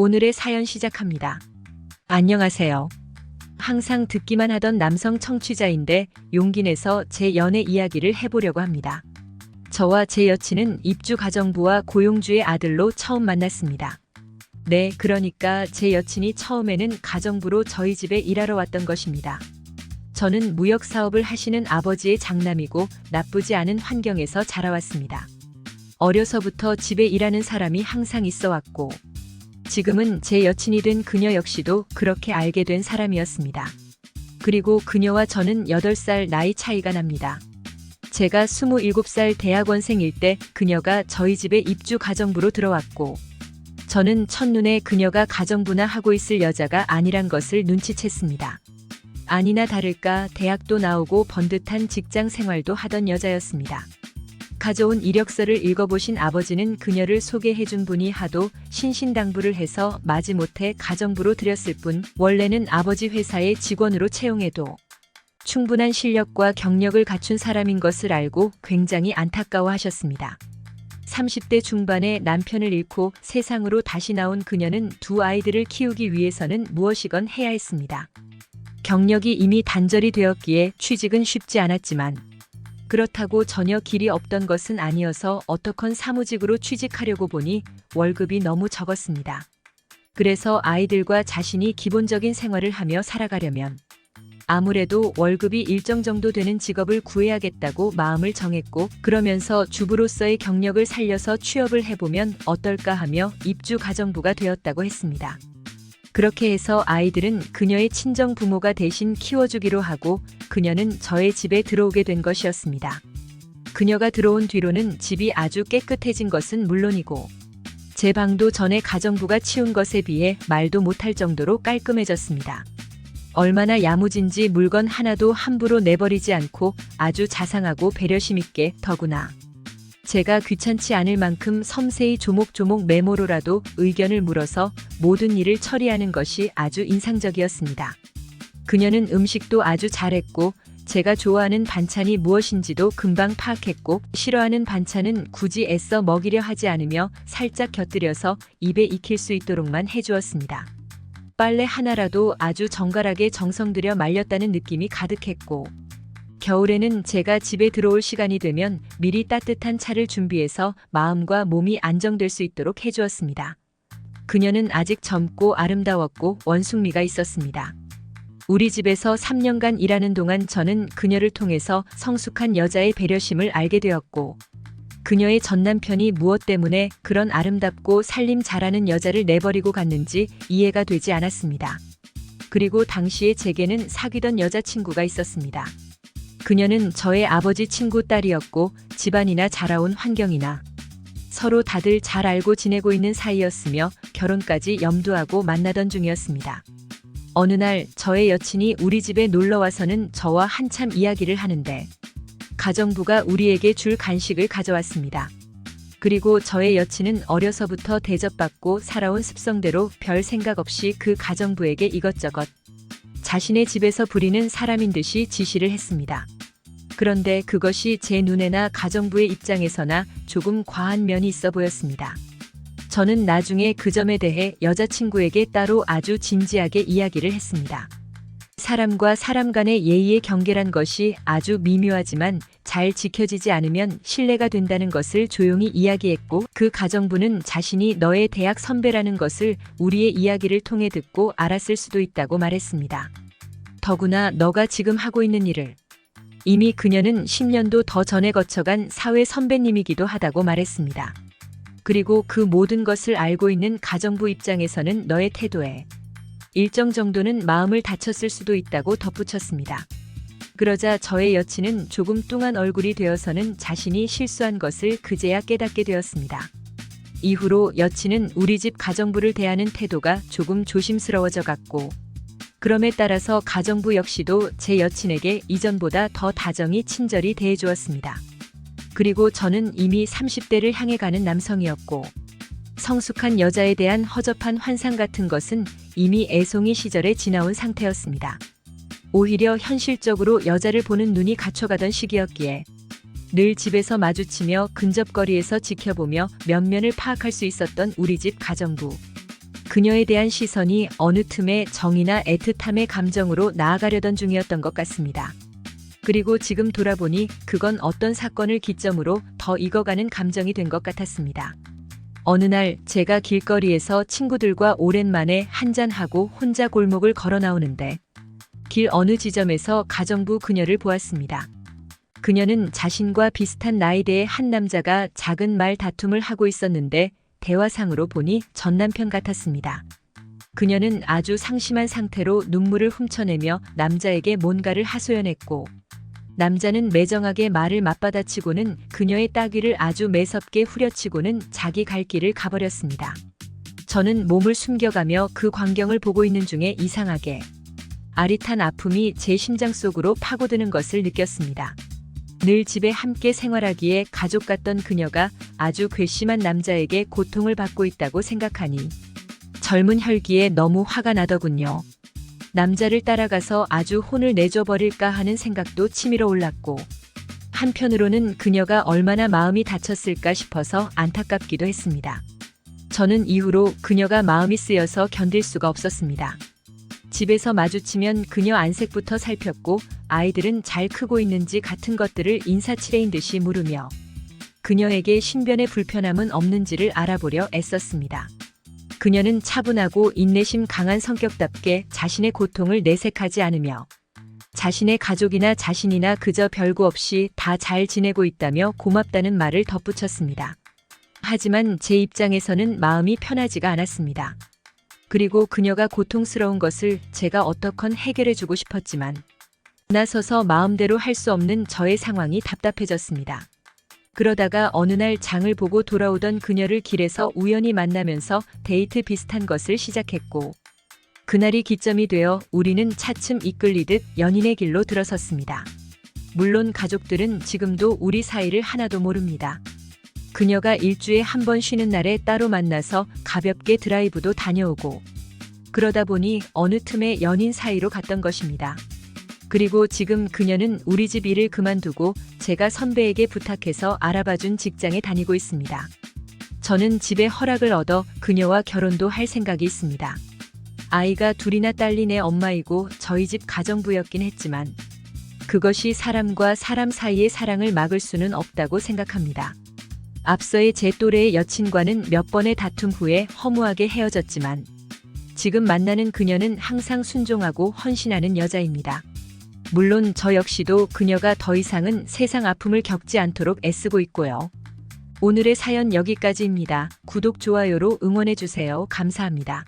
오늘의 사연 시작합니다. 안녕하세요. 항상 듣기만 하던 남성 청취자인데 용기 내서 제 연애 이야기를 해보려고 합니다. 저와 제 여친은 입주가정부와 고용주의 아들로 처음 만났습니다. 네, 그러니까 제 여친이 처음에는 가정부로 저희 집에 일하러 왔던 것입니다. 저는 무역사업을 하시는 아버지의 장남이고 나쁘지 않은 환경에서 자라왔습니다. 어려서부터 집에 일하는 사람이 항상 있어 왔고 지금은 제 여친이 된 그녀 역시도 그렇게 알게 된 사람이었습니다. 그리고 그녀와 저는 8살 나이 차이가 납니다. 제가 27살 대학원생일 때 그녀가 저희 집에 입주가정부로 들어왔고 저는 첫눈에 그녀가 가정부나 하고 있을 여자가 아니란 것을 눈치챘습니다. 아니나 다를까 대학도 나오고 번듯한 직장 생활도 하던 여자였습니다. 가져온 이력서를 읽어보신 아버지는 그녀를 소개해준 분이 하도 신신당부를 해서 마지못해 가정부로 들였을 뿐 원래는 아버지 회사의 직원으로 채용해도 충분한 실력과 경력을 갖춘 사람인 것을 알고 굉장히 안타까워하셨습니다. 30대 중반에 남편을 잃고 세상으로 다시 나온 그녀는 두 아이들을 키우기 위해서는 무엇이건 해야 했습니다. 경력이 이미 단절이 되었기에 취직은 쉽지 않았지만 그렇다고 전혀 길이 없던 것은 아니어서 어떡한 사무직으로 취직하려고 보니 월급이 너무 적었습니다. 그래서 아이들과 자신이 기본적인 생활을 하며 살아가려면 아무래도 월급이 일정 정도 되는 직업을 구해야겠다고 마음을 정했고 그러면서 주부로서의 경력을 살려서 취업을 해보면 어떨까 하며 입주가정부가 되었다고 했습니다. 그렇게 해서 아이들은 그녀의 친정 부모가 대신 키워주기로 하고 그녀는 저의 집에 들어오게 된 것이었습니다. 그녀가 들어온 뒤로는 집이 아주 깨끗해진 것은 물론이고 제 방도 전에 가정부가 치운 것에 비해 말도 못할 정도로 깔끔해졌습니다. 얼마나 야무진지 물건 하나도 함부로 내버리지 않고 아주 자상하고 배려심 있게 더구나 제가 귀찮지 않을 만큼 섬세히 조목조목 메모로라도 의견을 물어서 모든 일을 처리하는 것이 아주 인상적이었습니다. 그녀는 음식도 아주 잘했고 제가 좋아하는 반찬이 무엇인지도 금방 파악했고 싫어하는 반찬은 굳이 애써 먹이려 하지 않으며 살짝 곁들여서 입에 익힐 수 있도록만 해주었습니다. 빨래 하나라도 아주 정갈하게 정성 들여 말렸다는 느낌이 가득했고 겨울에는 제가 집에 들어올 시간이 되면 미리 따뜻한 차를 준비해서 마음과 몸이 안정될 수 있도록 해주었습니다. 그녀는 아직 젊고 아름다웠고 원숭미가 있었습니다. 우리 집에서 3년간 일하는 동안 저는 그녀를 통해서 성숙한 여자의 배려심을 알게 되었고 그녀의 전남편이 무엇 때문에 그런 아름답고 살림 잘하는 여자를 내버리고 갔는지 이해가 되지 않았습니다. 그리고 당시에 제게는 사귀던 여자친구가 있었습니다. 그녀는 저의 아버지 친구 딸이었고 집안이나 자라온 환경이나 서로 다들 잘 알고 지내고 있는 사이였으며 결혼까지 염두하고 만나던 중이었습니다. 어느 날 저의 여친이 우리 집에 놀러와서는 저와 한참 이야기를 하는데 가정부가 우리에게 줄 간식을 가져왔습니다. 그리고 저의 여친은 어려서부터 대접받고 살아온 습성대로 별 생각 없이 그 가정부에게 이것저것 자신의 집에서 부리는 사람인 듯이 지시를 했습니다. 그런데 그것이 제 눈에나 가정부의 입장에서나 조금 과한 면이 있어 보였습니다. 저는 나중에 그 점에 대해 여자친구에게 따로 아주 진지하게 이야기를 했습니다. 사람과 사람 간의 예의의 경계란 것이 아주 미묘하지만 잘 지켜지지 않으면 신뢰가 된다는 것을 조용히 이야기했고 그 가정부는 자신이 너의 대학 선배라는 것을 우리의 이야기를 통해 듣고 알았을 수도 있다고 말했습니다. 더구나 너가 지금 하고 있는 일을 이미 그녀는 10년도 더 전에 거쳐간 사회 선배님이기도 하다고 말했습니다. 그리고 그 모든 것을 알고 있는 가정부 입장에서는 너의 태도에 일정 정도는 마음을 다쳤을 수도 있다고 덧붙였습니다. 그러자 저의 여친은 조금 뚱한 얼굴이 되어서는 자신이 실수한 것을 그제야 깨닫게 되었습니다. 이후로 여친은 우리 집 가정부를 대하는 태도가 조금 조심스러워져 갔고 그럼에 따라서 가정부 역시도 제 여친에게 이전보다 더 다정히 친절히 대해주었습니다. 그리고 저는 이미 30대를 향해 가는 남성이었고 성숙한 여자에 대한 허접한 환상 같은 것은 이미 애송이 시절에 지나온 상태였습니다. 오히려 현실적으로 여자를 보는 눈이 갖춰가던 시기였기에 늘 집에서 마주치며 근접거리에서 지켜보며 면면을 파악할 수 있었던 우리 집 가정부. 그녀에 대한 시선이 어느 틈에 정이나 애틋함의 감정으로 나아가려던 중이었던 것 같습니다. 그리고 지금 돌아보니 그건 어떤 사건을 기점으로 더 익어가는 감정이 된 것 같았습니다. 어느 날 제가 길거리에서 친구들과 오랜만에 한잔하고 혼자 골목을 걸어 나오는데 길 어느 지점에서 가정부 그녀를 보았습니다. 그녀는 자신과 비슷한 나이대의 한 남자가 작은 말 다툼을 하고 있었는데 대화상으로 보니 전 남편 같았습니다. 그녀는 아주 상심한 상태로 눈물을 훔쳐내며 남자에게 뭔가를 하소연했고 남자는 매정하게 말을 맞받아치고는 그녀의 따귀를 아주 매섭게 후려치고는 자기 갈 길을 가버렸습니다. 저는 몸을 숨겨가며 그 광경을 보고 있는 중에 이상하게 아릿한 아픔이 제 심장 속으로 파고드는 것을 느꼈습니다. 늘 집에 함께 생활하기에 가족 같던 그녀가 아주 괘씸한 남자에게 고통을 받고 있다고 생각하니 젊은 혈기에 너무 화가 나더군요. 남자를 따라가서 아주 혼을 내줘버릴까 하는 생각도 치밀어 올랐고 한편으로는 그녀가 얼마나 마음이 다쳤을까 싶어서 안타깝기도 했습니다. 저는 이후로 그녀가 마음이 쓰여서 견딜 수가 없었습니다. 집에서 마주치면 그녀 안색부터 살폈고 아이들은 잘 크고 있는지 같은 것들을 인사치레인 듯이 물으며 그녀에게 신변의 불편함은 없는지를 알아보려 애썼습니다. 그녀는 차분하고 인내심 강한 성격답게 자신의 고통을 내색하지 않으며 자신의 가족이나 자신이나 그저 별거 없이 다 잘 지내고 있다며 고맙다는 말을 덧붙였습니다. 하지만 제 입장에서는 마음이 편하지가 않았습니다. 그리고 그녀가 고통스러운 것을 제가 어떻건 해결해주고 싶었지만 나서서 마음대로 할 수 없는 저의 상황이 답답해졌습니다. 그러다가 어느 날 장을 보고 돌아오던 그녀를 길에서 우연히 만나면서 데이트 비슷한 것을 시작했고 그날이 기점이 되어 우리는 차츰 이끌리듯 연인의 길로 들어섰습니다. 물론 가족들은 지금도 우리 사이를 하나도 모릅니다. 그녀가 일주일에 한 번 쉬는 날에 따로 만나서 가볍게 드라이브도 다녀오고 그러다 보니 어느 틈에 연인 사이로 갔던 것입니다. 그리고 지금 그녀는 우리 집 일을 그만두고 제가 선배에게 부탁해서 알아봐준 직장에 다니고 있습니다. 저는 집에 허락을 얻어 그녀와 결혼도 할 생각이 있습니다. 아이가 둘이나 딸린 애 엄마이고 저희 집 가정부였긴 했지만 그것이 사람과 사람 사이의 사랑을 막을 수는 없다고 생각합니다. 앞서의 제 또래의 여친과는 몇 번의 다툼 후에 허무하게 헤어졌지만 지금 만나는 그녀는 항상 순종하고 헌신하는 여자입니다. 물론 저 역시도 그녀가 더 이상은 세상 아픔을 겪지 않도록 애쓰고 있고요. 오늘의 사연 여기까지입니다. 구독, 좋아요로 응원해주세요. 감사합니다.